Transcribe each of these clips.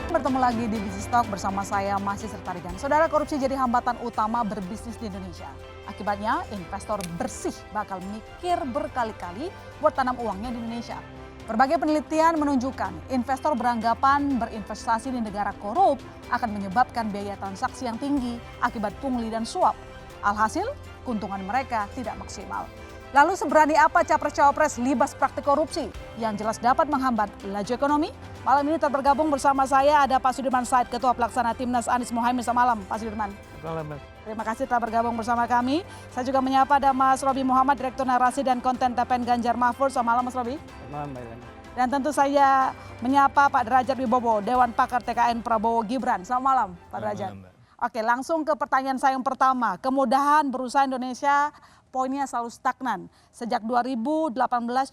Bertemu lagi di Bisnis Talk bersama saya Masih Sertarigan. Saudara, korupsi jadi hambatan utama berbisnis di Indonesia. Akibatnya investor bersih bakal mikir berkali-kali buat tanam uangnya di Indonesia. Berbagai penelitian menunjukkan investor beranggapan berinvestasi di negara korup akan menyebabkan biaya transaksi yang tinggi akibat pungli dan suap. Alhasil, keuntungan mereka tidak maksimal. Lalu seberani apa capres-cawapres libas praktik korupsi yang jelas dapat menghambat laju ekonomi? Malam ini bergabung bersama saya ada Pak Sudirman Said, Ketua Pelaksana Timnas Anies Mohaimin. Selamat malam, Pak Sudirman. Malam. Terima kasih telah bergabung bersama kami. Saya juga menyapa ada Mas Robi Muhammad, Direktur Narasi dan Konten TPN Ganjar Mahfud. Selamat malam, Mas Robi. Malam, Mbak Ilham. Dan tentu saya menyapa Pak Derajat Wibowo, Dewan Pakar TKN Prabowo Gibran. Selamat malam, Pak Derajat. Oke, langsung ke pertanyaan saya yang pertama. Kemudahan berusaha Indonesia poinnya selalu stagnan. Sejak 2018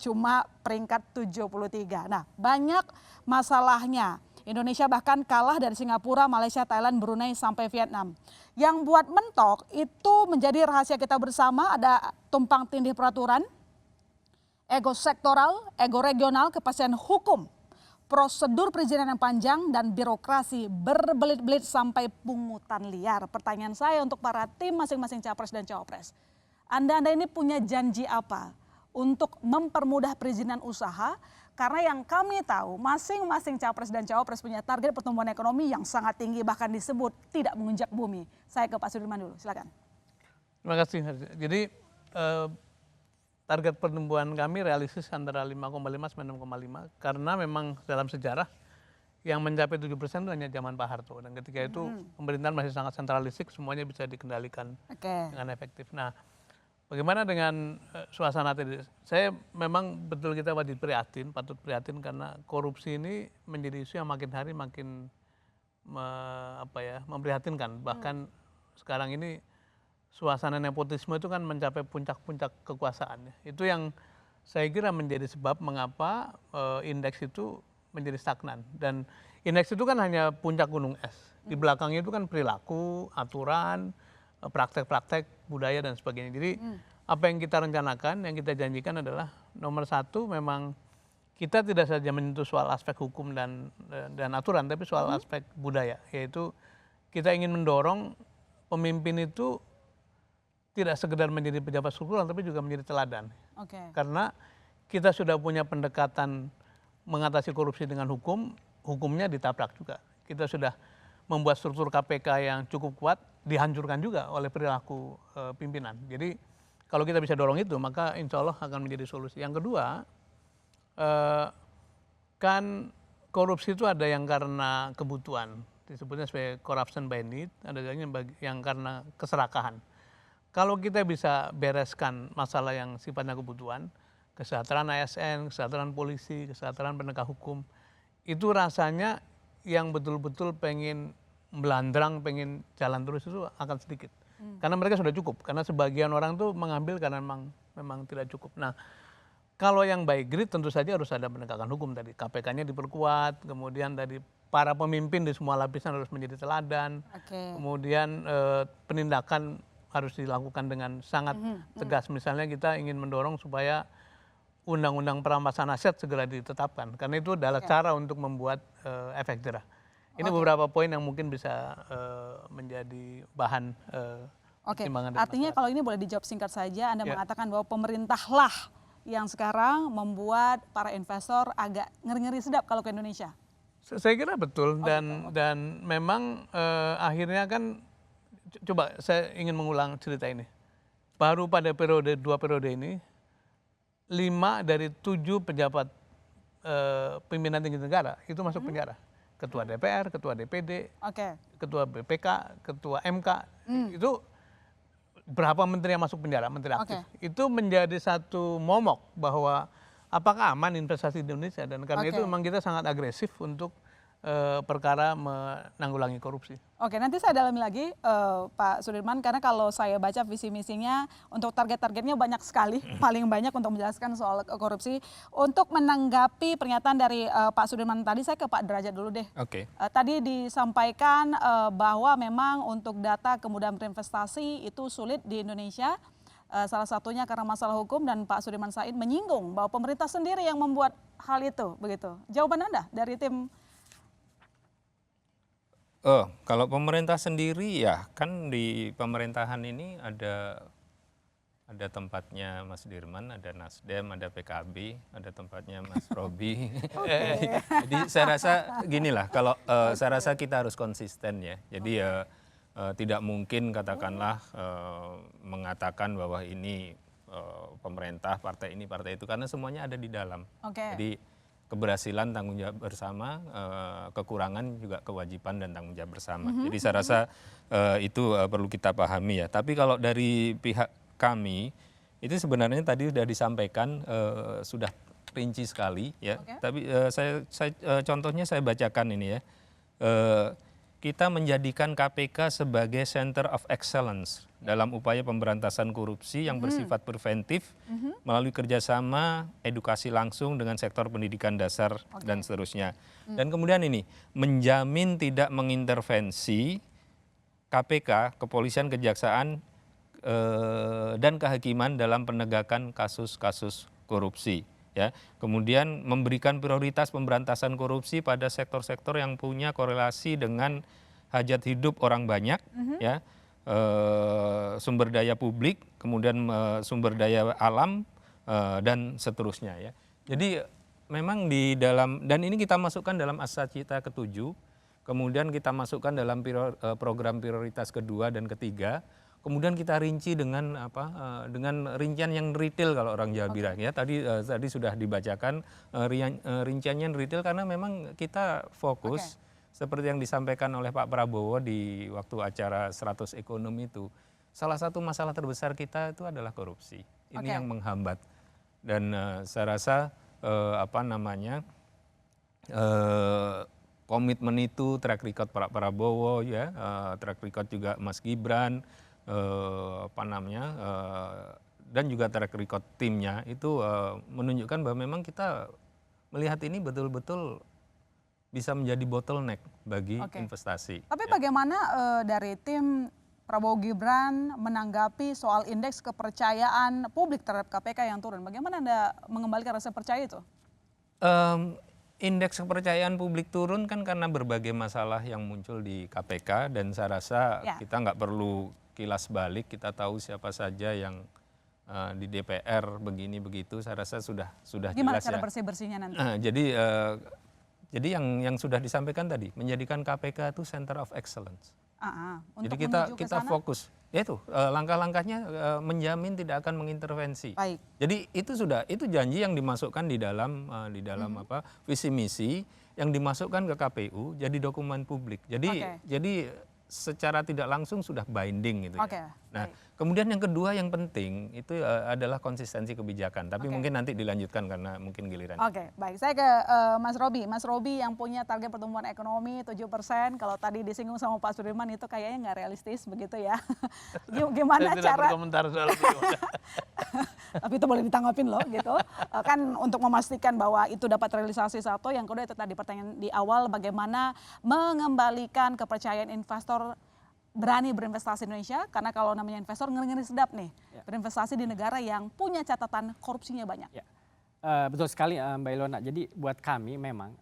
cuma peringkat 73. Nah, banyak masalahnya. Indonesia bahkan kalah dari Singapura, Malaysia, Thailand, Brunei, sampai Vietnam. Yang buat mentok itu menjadi rahasia kita bersama, ada tumpang tindih peraturan, ego sektoral, ego regional, kepastian hukum, prosedur perizinan yang panjang, dan birokrasi berbelit-belit sampai pungutan liar. Pertanyaan saya untuk para tim masing-masing capres dan cawapres. Anda ini punya janji apa untuk mempermudah perizinan usaha? Karena yang kami tahu masing-masing capres dan cawapres punya target pertumbuhan ekonomi yang sangat tinggi, bahkan disebut tidak menginjak bumi. Saya ke Pak Sudirman dulu, silakan. Terima kasih. Jadi target pertumbuhan kami realistis antara 5,5 sampai 6,5 karena memang dalam sejarah yang mencapai 7% itu hanya zaman Pak Harto, dan ketika itu pemerintahan masih sangat sentralistik, semuanya bisa dikendalikan dengan efektif. Nah, bagaimana dengan suasana tadi? Saya memang betul kita wajib prihatin, patut prihatin karena korupsi ini menjadi isu yang makin hari makin memprihatinkan. Bahkan sekarang ini suasana nepotisme itu kan mencapai puncak-puncak kekuasaan. Itu yang saya kira menjadi sebab mengapa indeks itu menjadi stagnan. Dan indeks itu kan hanya puncak gunung es. Di belakangnya itu kan perilaku, aturan, praktek-praktek budaya dan sebagainya. Jadi apa yang kita rencanakan, yang kita janjikan adalah nomor satu, memang kita tidak saja menyentuh soal aspek hukum dan aturan, tapi soal aspek budaya, yaitu kita ingin mendorong pemimpin itu tidak sekedar menjadi pejabat struktural, tapi juga menjadi teladan. Karena kita sudah punya pendekatan mengatasi korupsi dengan hukum, hukumnya ditabrak juga. Kita sudah membuat struktur KPK yang cukup kuat, dihancurkan juga oleh perilaku pimpinan. Jadi kalau kita bisa dorong itu, maka insya Allah akan menjadi solusi. Yang kedua, kan korupsi itu ada yang karena kebutuhan, disebutnya sebagai corruption by need, ada yang karena keserakahan. Kalau kita bisa bereskan masalah yang sifatnya kebutuhan, kesejahteraan ASN, kesejahteraan polisi, kesejahteraan penegak hukum, itu rasanya yang betul-betul pengen melandrang, pengen jalan terus itu akan sedikit. Karena mereka sudah cukup, karena sebagian orang tuh mengambil karena memang tidak cukup. Nah, kalau yang by grid tentu saja harus ada penegakan hukum tadi. KPK-nya diperkuat, kemudian dari para pemimpin di semua lapisan harus menjadi teladan. Kemudian penindakan harus dilakukan dengan sangat tegas. Misalnya kita ingin mendorong supaya undang-undang perampasan aset segera ditetapkan, karena itu adalah cara untuk membuat efek jerah. Ini beberapa poin yang mungkin bisa menjadi bahan pertimbangan. Artinya kalau ini boleh dijawab singkat saja, Anda mengatakan bahwa pemerintahlah yang sekarang membuat para investor agak ngeri-ngeri sedap kalau ke Indonesia. Saya kira betul, dan memang akhirnya kan, coba saya ingin mengulang cerita ini. Baru pada dua periode ini, 5 dari 7 pejabat pimpinan tinggi negara itu masuk penjara. Ketua DPR, ketua DPD, ketua BPK, ketua MK, itu berapa menteri yang masuk penjara, menteri aktif. Itu menjadi satu momok bahwa apakah aman investasi di Indonesia, dan karena itu memang kita sangat agresif untuk perkara menanggulangi korupsi. Nanti saya dalami lagi Pak Sudirman, karena kalau saya baca visi misinya untuk target-targetnya banyak sekali, paling banyak untuk menjelaskan soal korupsi. Untuk menanggapi pernyataan dari Pak Sudirman tadi, saya ke Pak Derajat dulu deh. Tadi disampaikan bahwa memang untuk data kemudahan berinvestasi itu sulit di Indonesia. Salah satunya karena masalah hukum, dan Pak Sudirman Said menyinggung bahwa pemerintah sendiri yang membuat hal itu, begitu. Jawaban Anda dari tim Kalau pemerintah sendiri ya kan di pemerintahan ini ada tempatnya Mas Dirman, ada Nasdem, ada PKB, ada tempatnya Mas Robi. Jadi saya rasa ginilah, kalau saya rasa kita harus konsisten ya. Jadi tidak mungkin katakanlah mengatakan bahwa ini pemerintah, partai ini, partai itu, karena semuanya ada di dalam. Jadi keberhasilan tanggung jawab bersama, kekurangan juga kewajiban dan tanggung jawab bersama. Jadi saya rasa itu perlu kita pahami ya. Tapi kalau dari pihak kami itu sebenarnya tadi sudah disampaikan, sudah rinci sekali ya. Tapi contohnya saya bacakan ini ya. Kita menjadikan KPK sebagai Center of Excellence dalam upaya pemberantasan korupsi yang bersifat preventif melalui kerjasama edukasi langsung dengan sektor pendidikan dasar dan seterusnya. Dan kemudian ini menjamin tidak mengintervensi KPK, kepolisian, kejaksaan, dan kehakiman dalam penegakan kasus-kasus korupsi. Ya, kemudian memberikan prioritas pemberantasan korupsi pada sektor-sektor yang punya korelasi dengan hajat hidup orang banyak, ya, sumber daya publik, kemudian sumber daya alam, dan seterusnya. Ya. Jadi memang di dalam, dan ini kita masukkan dalam Asasita ke-7, kemudian kita masukkan dalam program prioritas kedua dan ketiga. Kemudian kita rinci dengan dengan rincian yang retail kalau orang Jawa bilang ya. Tadi sudah dibacakan rinciannya retail karena memang kita fokus seperti yang disampaikan oleh Pak Prabowo di waktu acara 100 ekonomi itu. Salah satu masalah terbesar kita itu adalah korupsi. Ini yang menghambat. Dan saya rasa komitmen itu, track record Pak Prabowo ya, track record juga Mas Gibran, dan juga track record timnya itu menunjukkan bahwa memang kita melihat ini betul-betul bisa menjadi bottleneck bagi investasi. Tapi bagaimana dari tim Prabowo Gibran menanggapi soal indeks kepercayaan publik terhadap KPK yang turun? Bagaimana Anda mengembalikan rasa percaya itu? Indeks kepercayaan publik turun kan karena berbagai masalah yang muncul di KPK, dan saya rasa kita nggak perlu kilas balik, kita tahu siapa saja yang di DPR begini begitu. Saya rasa sudah gimana jelas cara ya. bersih-bersihnya nanti? Jadi yang sudah disampaikan tadi, menjadikan KPK itu Center of Excellence. Jadi kita fokus, yaitu langkah-langkahnya menjamin tidak akan mengintervensi. Baik. Jadi itu janji yang dimasukkan di dalam visi misi yang dimasukkan ke KPU jadi dokumen publik. Jadi secara tidak langsung sudah binding gitu ya. Nah, kemudian yang kedua yang penting itu adalah konsistensi kebijakan. Tapi mungkin nanti dilanjutkan karena mungkin giliran. Baik. Saya ke Mas Robi. Mas Robi yang punya target pertumbuhan ekonomi 7%. Kalau tadi disinggung sama Pak Sudirman itu kayaknya nggak realistis begitu ya. Gimana saya cara? tidak berkomentar soal itu. Tapi itu boleh ditanggapin loh gitu. Kan untuk memastikan bahwa itu dapat realisasi satu. Yang kedua itu tadi pertanyaan di awal, bagaimana mengembalikan kepercayaan investor berani berinvestasi di Indonesia, karena kalau namanya investor ngeri-ngeri sedap nih, berinvestasi di negara yang punya catatan korupsinya banyak. Betul sekali Mbak Ilona. Jadi buat kami memang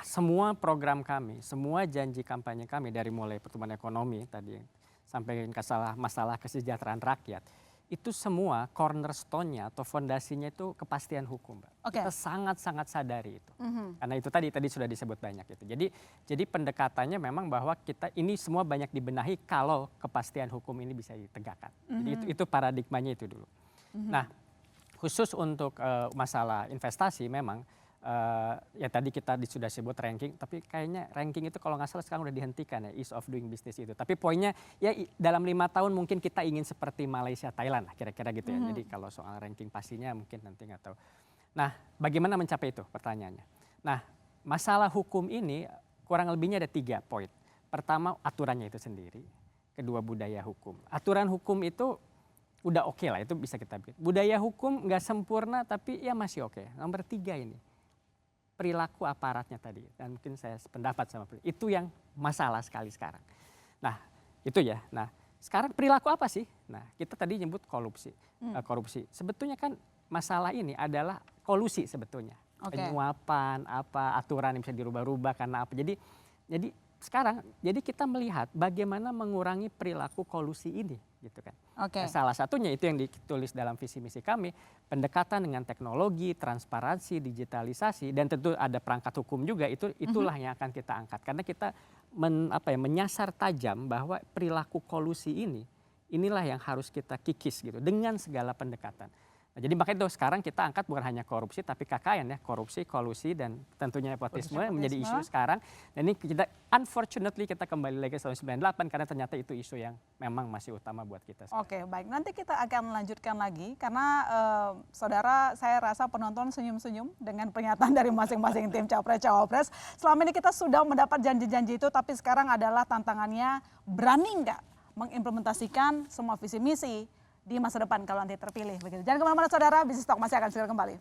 semua program kami, semua janji kampanye kami dari mulai pertumbuhan ekonomi tadi sampai ke masalah kesejahteraan rakyat, itu semua cornerstone-nya atau fondasinya itu kepastian hukum, Mbak. Kita sangat-sangat sadari itu. Karena itu tadi sudah disebut banyak itu. Jadi pendekatannya memang bahwa kita ini semua banyak dibenahi kalau kepastian hukum ini bisa ditegakkan. Jadi itu paradigmanya itu dulu. Nah, khusus untuk masalah investasi memang ya tadi kita sudah sebut ranking, tapi kayaknya ranking itu kalau nggak salah sekarang udah dihentikan ya, ease of doing business itu. Tapi poinnya ya dalam 5 tahun mungkin kita ingin seperti Malaysia, Thailand lah kira-kira gitu ya. Jadi kalau soal ranking pastinya mungkin nanti nggak tahu. Nah, bagaimana mencapai itu pertanyaannya. Nah, masalah hukum ini kurang lebihnya ada 3 poin. Pertama, aturannya itu sendiri. Kedua, budaya hukum. Aturan hukum itu udah oke lah, itu bisa kita bikin. Budaya hukum nggak sempurna tapi ya masih oke. Nomor 3 ini, perilaku aparatnya tadi, dan mungkin saya sependapat sama itu yang masalah sekali sekarang. Nah itu ya. Nah sekarang perilaku apa sih? Nah kita tadi nyebut korupsi. Sebetulnya kan masalah ini adalah kolusi sebetulnya. Penyuapan, aturan yang bisa dirubah-rubah karena apa? Jadi sekarang jadi kita melihat bagaimana mengurangi perilaku kolusi ini gitu kan. Oke. Salah satunya itu yang ditulis dalam visi misi kami, pendekatan dengan teknologi, transparansi, digitalisasi, dan tentu ada perangkat hukum juga, itulah yang akan kita angkat karena kita menyasar tajam bahwa perilaku kolusi inilah yang harus kita kikis gitu dengan segala pendekatan. Nah, jadi makanya itu sekarang kita angkat bukan hanya korupsi tapi KKN ya, korupsi, kolusi, dan tentunya nepotisme menjadi isu sekarang. Dan ini kita unfortunately kita kembali lagi ke tahun 98 karena ternyata itu isu yang memang masih utama buat kita. Oke, baik. Nanti kita akan melanjutkan lagi karena saudara, saya rasa penonton senyum-senyum dengan pernyataan dari masing-masing tim capres-cawapres. Selama ini kita sudah mendapat janji-janji itu, tapi sekarang adalah tantangannya berani nggak mengimplementasikan semua visi misi di masa depan kalau nanti terpilih. Begitu. Jangan kemana-mana saudara, Bisnis Talk masih akan segera kembali.